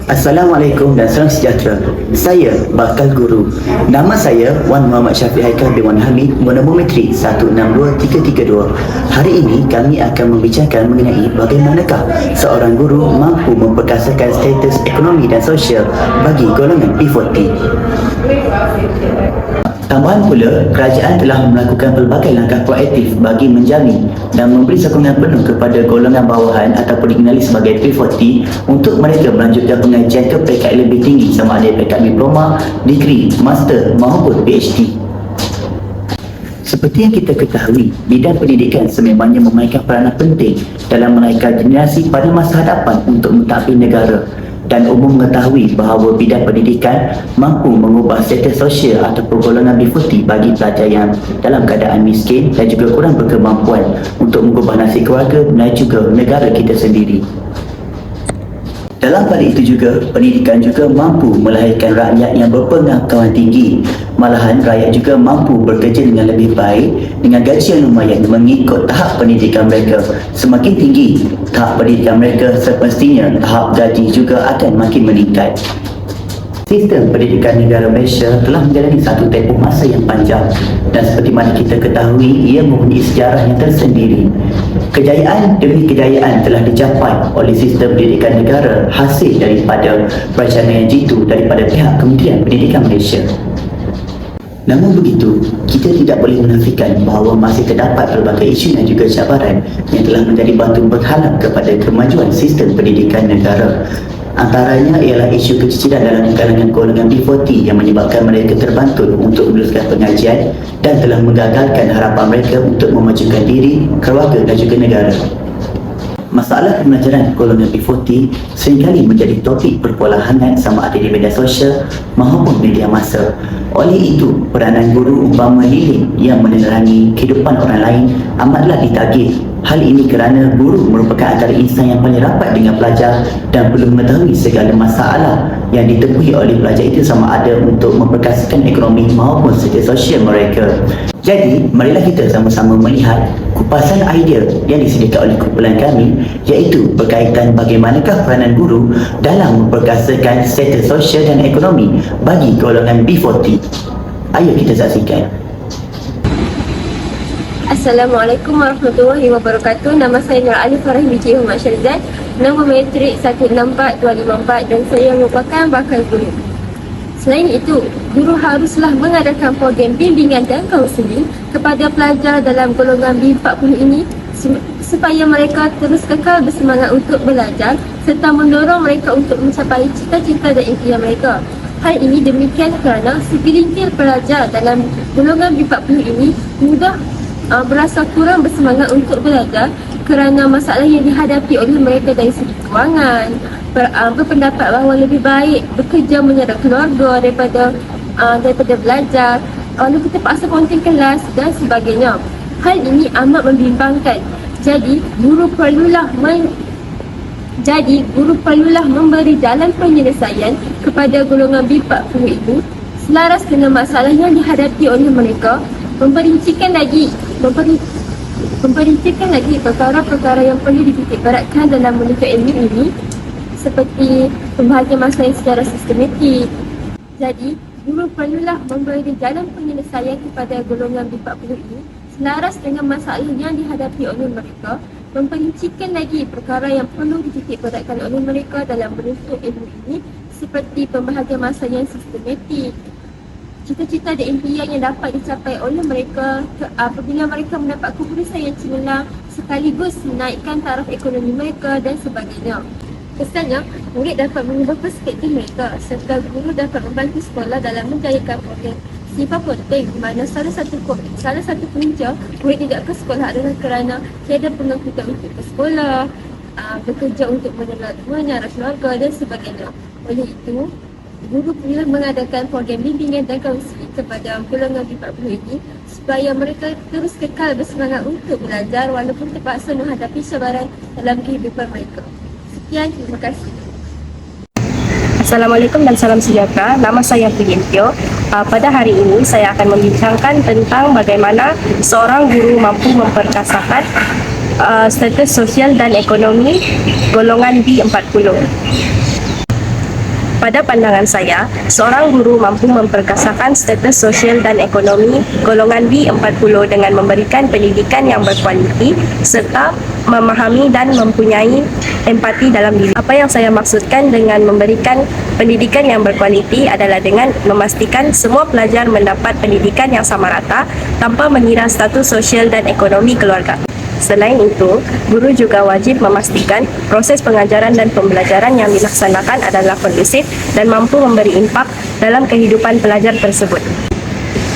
Assalamualaikum dan salam sejahtera. Saya Bakal Guru. Nama saya Wan Muhammad Syafiq Haikal bin Wan Hamid, nombor metrik 162332. Hari ini kami akan membicarakan mengenai bagaimanakah seorang guru mampu memperkasakan status ekonomi dan sosial bagi golongan P40. Tambahan pula, kerajaan telah melakukan pelbagai langkah proaktif bagi menjamin dan memberi sokongan penuh kepada golongan bawahan ataupun dikenali sebagai P40 untuk mereka melanjutkan pengajian ke peringkat lebih tinggi sama ada peringkat diploma, degree, master maupun PhD. Seperti yang kita ketahui, bidang pendidikan sememangnya memainkan peranan penting dalam melahirkan generasi pada masa hadapan untuk mentadbir negara. Dan umum mengetahui bahawa bidang pendidikan mampu mengubah status sosial ataupun golongan B40 bagi pelajar yang dalam keadaan miskin dan juga kurang berkemampuan untuk mengubah nasib keluarga dan juga negara kita sendiri. Dalam pada itu juga, pendidikan juga mampu melahirkan rakyat yang berpengetahuan tinggi. Malahan, rakyat juga mampu bekerja dengan lebih baik dengan gaji yang lumayan mengikut tahap pendidikan mereka. Semakin tinggi tahap pendidikan mereka, semestinya tahap gaji juga akan makin meningkat. Sistem pendidikan negara Malaysia telah menjalani satu tempoh masa yang panjang dan seperti mana kita ketahui, ia mempunyai sejarah yang tersendiri. Kejayaan demi kejayaan telah dicapai oleh sistem pendidikan negara hasil daripada perancangan yang jitu daripada pihak Kementerian Pendidikan Malaysia. Namun begitu, kita tidak boleh menafikan bahawa masih terdapat pelbagai isu dan juga cabaran yang telah menjadi batu berhalang kepada kemajuan sistem pendidikan negara. Antaranya ialah isu kecicilan dalam kalangan golongan B40 yang menyebabkan mereka terbantul untuk meneruskan pengajian dan telah menggagalkan harapan mereka untuk memajukan diri, keluarga dan juga negara. Masalah pembelajaran golongan B40 seringkali menjadi topik perpola hangat sama ada di media sosial maupun media massa. Oleh itu, peranan guru umpama lilin yang menerangi kehidupan orang lain amatlah ditagih. Hal ini kerana guru merupakan antara insan yang paling rapat dengan pelajar dan perlu mengetahui segala masalah yang ditemui oleh pelajar itu sama ada untuk memperkasakan ekonomi maupun status sosial mereka. Jadi, marilah kita sama-sama melihat kupasan idea yang disediakan oleh kumpulan kami, iaitu berkaitan bagaimanakah peranan guru dalam memperkasakan status sosial dan ekonomi bagi golongan B40. Ayo kita saksikan. Assalamualaikum warahmatullahi wabarakatuh. Nama saya Nur Ali Farah Biji Muhammad Syarizan, nombor metrik 164254 dan saya merupakan bakal guru. Selain itu, guru haruslah mengadakan program bimbingan dan kaunseling kepada pelajar dalam golongan B40 ini supaya mereka terus kekal bersemangat untuk belajar serta mendorong mereka untuk mencapai cita-cita dan impian mereka. Hal ini demikian kerana segelintir pelajar dalam golongan B40 ini mudah berasa kurang bersemangat untuk belajar kerana masalah yang dihadapi oleh mereka dari segi kewangan, berpendapat bahawa lebih baik bekerja menyerah keluarga daripada belajar, lalu kita paksa konten kelas dan sebagainya. Hal ini amat membimbangkan. Jadi guru perlulah memberi jalan penyelesaian kepada golongan B40 itu selaras dengan masalah yang dihadapi oleh mereka, memperincikan lagi perkara-perkara yang perlu dititik beratkan dalam menuntut ilmu ini seperti pembahagian masalah secara sistematik. Jadi, guru perlulah memberi jalan penyelesaian kepada golongan B40 ini selaras dengan masalah yang dihadapi oleh mereka, memperincikan lagi perkara yang perlu dititik beratkan oleh mereka dalam menuntut ilmu ini seperti pembahagian masa yang sistematik, cita-cita dan impian yang dapat dicapai oleh mereka apabila mereka mendapat keputusan yang cemerlang sekaligus menaikkan taraf ekonomi mereka dan sebagainya. Kesannya, murid dapat mengubah perspektif mereka serta guru dapat membantu sekolah dalam menjayakan program. Sifat penting di mana salah satu punca murid tidak ke sekolah adalah kerana tiada pengangkutan untuk ke sekolah, bekerja untuk menyara keluarga dan sebagainya. Oleh itu, guru perlu mengadakan program bimbingan dan kaunseling kepada golongan B40 ini supaya mereka terus kekal bersemangat untuk belajar walaupun terpaksa menghadapi cabaran dalam kehidupan mereka. Sekian, terima kasih. Assalamualaikum dan salam sejahtera. Nama saya Priyantio. Pada hari ini saya akan membincangkan tentang bagaimana seorang guru mampu memperkasakan status sosial dan ekonomi golongan B40. Pada pandangan saya, seorang guru mampu memperkasakan status sosial dan ekonomi golongan B40 dengan memberikan pendidikan yang berkualiti serta memahami dan mempunyai empati dalam diri. Apa yang saya maksudkan dengan memberikan pendidikan yang berkualiti adalah dengan memastikan semua pelajar mendapat pendidikan yang sama rata tanpa mengira status sosial dan ekonomi keluarga. Selain itu, guru juga wajib memastikan proses pengajaran dan pembelajaran yang dilaksanakan adalah kondusif dan mampu memberi impak dalam kehidupan pelajar tersebut.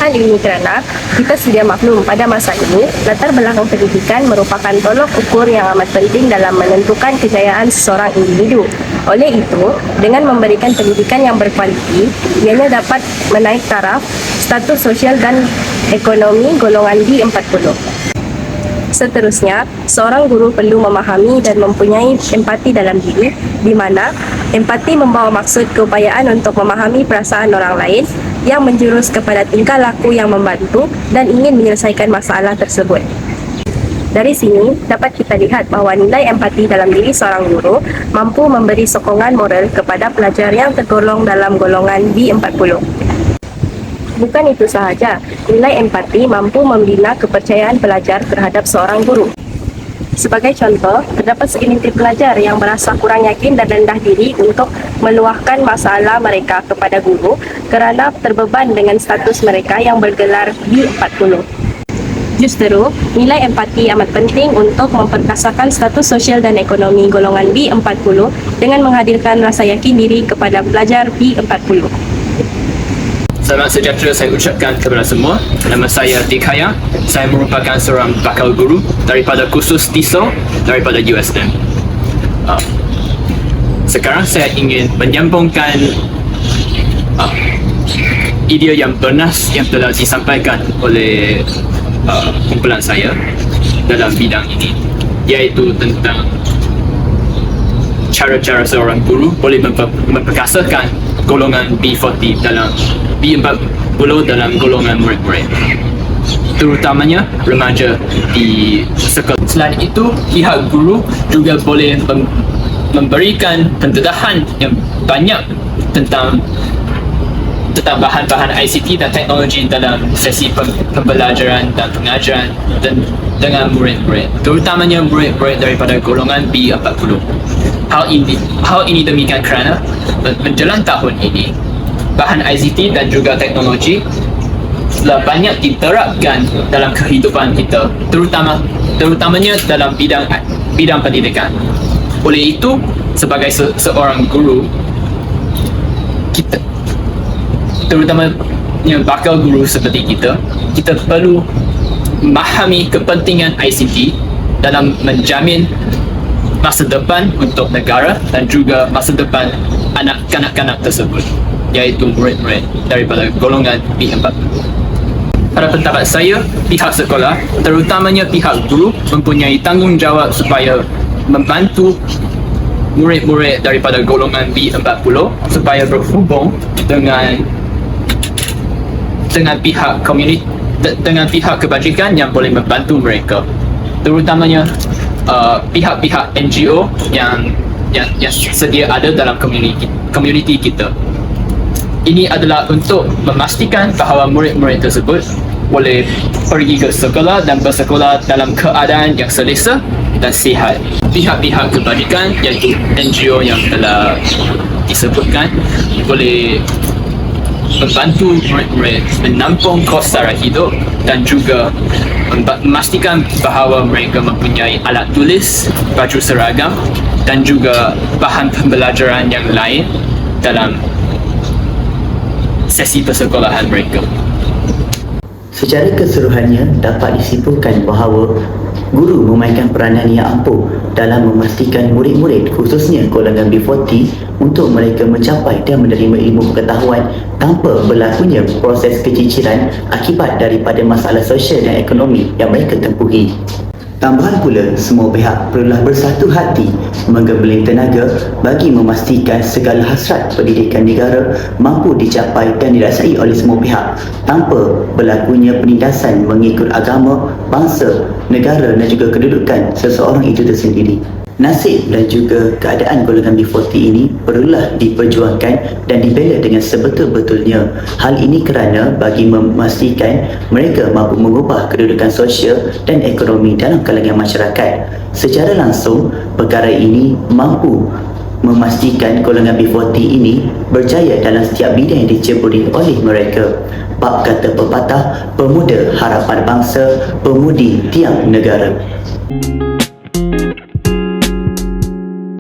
Hal ini kerana kita sedia maklum pada masa ini, latar belakang pendidikan merupakan tolok ukur yang amat penting dalam menentukan kejayaan seseorang individu. Oleh itu, dengan memberikan pendidikan yang berkualiti, ianya dapat menaik taraf status sosial dan ekonomi golongan B40. Seterusnya, seorang guru perlu memahami dan mempunyai empati dalam diri, di mana empati membawa maksud keupayaan untuk memahami perasaan orang lain yang menjurus kepada tingkah laku yang membantu dan ingin menyelesaikan masalah tersebut. Dari sini, dapat kita lihat bahawa nilai empati dalam diri seorang guru mampu memberi sokongan moral kepada pelajar yang tergolong dalam golongan B40. Bukan itu sahaja, nilai empati mampu membina kepercayaan pelajar terhadap seorang guru. Sebagai contoh, terdapat segelintir pelajar yang merasa kurang yakin dan rendah diri untuk meluahkan masalah mereka kepada guru kerana terbeban dengan status mereka yang bergelar B40. Justru, nilai empati amat penting untuk memperkasakan status sosial dan ekonomi golongan B40 dengan menghadirkan rasa yakin diri kepada pelajar B40. Selamat sejahtera saya ucapkan kepada semua. Nama saya Dikaya. Saya merupakan seorang bakal guru daripada kursus TESOL daripada USM. Sekarang saya ingin menyambungkan idea yang bernas yang telah disampaikan oleh kumpulan saya dalam bidang ini, iaitu tentang cara-cara seorang guru boleh memperkasakan golongan B40 dalam B40 dalam golongan murid-murid, terutamanya remaja di sekolah. Selain itu, pihak guru juga boleh memberikan pendedahan yang banyak tentang bahan-bahan ICT dan teknologi dalam sesi pembelajaran dan pengajaran dan dengan murid-murid, terutamanya murid-murid daripada golongan B40. Hal ini demikian kerana menjelang tahun ini, bahan ICT dan juga teknologi telah banyak diterapkan dalam kehidupan kita, terutamanya dalam bidang pendidikan. Oleh itu, sebagai seorang guru, kita, terutamanya bakal guru seperti kita perlu memahami kepentingan ICT dalam menjamin masa depan untuk negara dan juga masa depan anak-kanak tersebut, iaitu murid-murid daripada golongan B40. Pada pendapat saya, pihak sekolah, terutamanya pihak guru, mempunyai tanggungjawab supaya membantu murid-murid daripada golongan B40 supaya berhubung dengan pihak komuniti, dengan pihak kebajikan yang boleh membantu mereka, terutamanya pihak-pihak NGO yang sedia ada dalam komuniti kita. Ini adalah untuk memastikan bahawa murid-murid tersebut boleh pergi ke sekolah dan bersekolah dalam keadaan yang selesa dan sihat. Pihak-pihak kebajikan, iaitu NGO yang telah disebutkan, boleh membantu murid-murid menampung kos sara hidup dan juga memastikan bahawa mereka mempunyai alat tulis, baju seragam dan juga bahan pembelajaran yang lain dalam sesi persekolahan mereka. Secara keseluruhannya, dapat disimpulkan bahawa guru memainkan peranan yang ampuh dalam memastikan murid-murid, khususnya golongan B40, untuk mereka mencapai dan menerima ilmu pengetahuan tanpa berlakunya proses keciciran akibat daripada masalah sosial dan ekonomi yang mereka tempuhi. Tambahan pula, semua pihak perlulah bersatu hati menggembleng tenaga bagi memastikan segala hasrat pendidikan negara mampu dicapai dan dirasai oleh semua pihak tanpa berlakunya penindasan mengikut agama, bangsa, negara dan juga kedudukan seseorang itu tersendiri. Nasib dan juga keadaan golongan B40 ini perlulah diperjuangkan dan dibela dengan sebetul-betulnya. Hal ini kerana bagi memastikan mereka mampu mengubah kedudukan sosial dan ekonomi dalam kalangan masyarakat. Secara langsung, perkara ini mampu memastikan golongan B40 ini berjaya dalam setiap bidang yang diceburi oleh mereka. Bab kata pepatah, pemuda harapan bangsa, pemudi tiang negara.